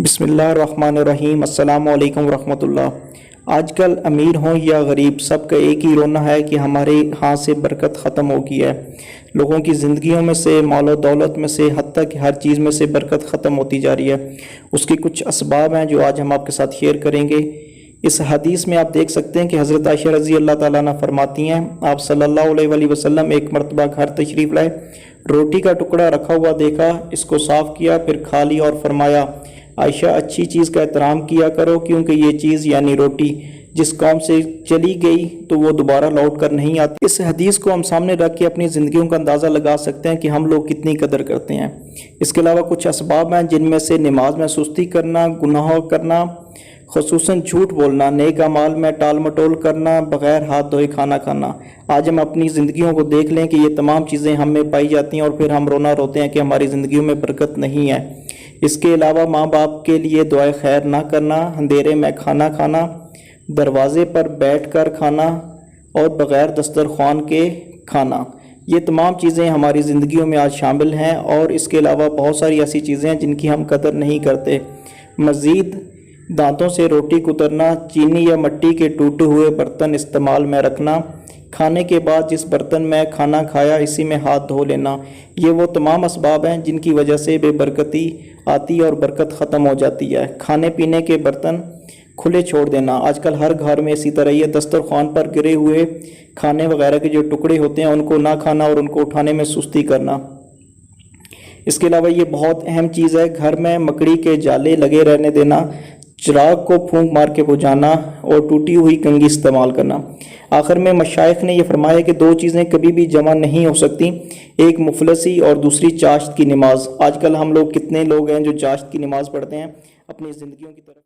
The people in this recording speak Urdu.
بسم اللہ الرحمن الرحیم۔ السلام علیکم ورحمۃ اللہ۔ آج کل امیر ہوں یا غریب، سب کا ایک ہی رونا ہے کہ ہمارے ہاں سے برکت ختم ہو گئی ہے۔ لوگوں کی زندگیوں میں سے، مال و دولت میں سے، حتیٰ کہ ہر چیز میں سے برکت ختم ہوتی جا رہی ہے۔ اس کے کچھ اسباب ہیں جو آج ہم آپ کے ساتھ شیئر کریں گے۔ اس حدیث میں آپ دیکھ سکتے ہیں کہ حضرت عائشہ رضی اللہ تعالیٰ عنہ فرماتی ہیں، آپ صلی اللہ علیہ وآلہ وسلم ایک مرتبہ گھر تشریف لائے، روٹی کا ٹکڑا رکھا ہوا دیکھا، اس کو صاف کیا، پھر کھا لی اور فرمایا، عائشہ اچھی چیز کا احترام کیا کرو، کیونکہ یہ چیز یعنی روٹی جس قوم سے چلی گئی تو وہ دوبارہ لوٹ کر نہیں آتی۔ اس حدیث کو ہم سامنے رکھ کے اپنی زندگیوں کا اندازہ لگا سکتے ہیں کہ ہم لوگ کتنی قدر کرتے ہیں۔ اس کے علاوہ کچھ اسباب ہیں جن میں سے نماز میں سستی کرنا، گناہ کرنا، خصوصاً جھوٹ بولنا، نیک اعمال میں ٹال مٹول کرنا، بغیر ہاتھ دھوئے کھانا کھانا۔ آج ہم اپنی زندگیوں کو دیکھ لیں کہ یہ تمام چیزیں ہم میں پائی جاتی ہیں اور پھر ہم رونا روتے ہیں کہ ہماری زندگیوں میں برکت نہیں ہے۔ اس کے علاوہ ماں باپ کے لیے دعائے خیر نہ کرنا، اندھیرے میں کھانا کھانا، دروازے پر بیٹھ کر کھانا اور بغیر دسترخوان کے کھانا، یہ تمام چیزیں ہماری زندگیوں میں آج شامل ہیں۔ اور اس کے علاوہ بہت ساری ایسی چیزیں ہیں جن کی ہم قدر نہیں کرتے۔ مزید دانتوں سے روٹی کترنا، چینی یا مٹی کے ٹوٹے ہوئے برتن استعمال میں رکھنا، کھانے کے بعد جس برتن میں کھانا کھایا اسی میں ہاتھ دھو لینا، یہ وہ تمام اسباب ہیں جن کی وجہ سے بے برکتی آتی اور برکت ختم ہو جاتی ہے۔ کھانے پینے کے برتن کھلے چھوڑ دینا، آج کل ہر گھر میں اسی طرح یہ دسترخوان پر گرے ہوئے کھانے وغیرہ کے جو ٹکڑے ہوتے ہیں ان کو نہ کھانا اور ان کو اٹھانے میں سستی کرنا۔ اس کے علاوہ یہ بہت اہم چیز ہے، گھر میں مکڑی کے جالے لگے رہنے دینا، چراغ کو پھونک مار کے بجھانا اور ٹوٹی ہوئی کنگھی استعمال کرنا۔ آخر میں مشائخ نے یہ فرمایا کہ دو چیزیں کبھی بھی جمع نہیں ہو سکتی، ایک مفلسی اور دوسری چاشت کی نماز۔ آج کل ہم لوگ کتنے لوگ ہیں جو چاشت کی نماز پڑھتے ہیں، اپنی زندگیوں کی طرف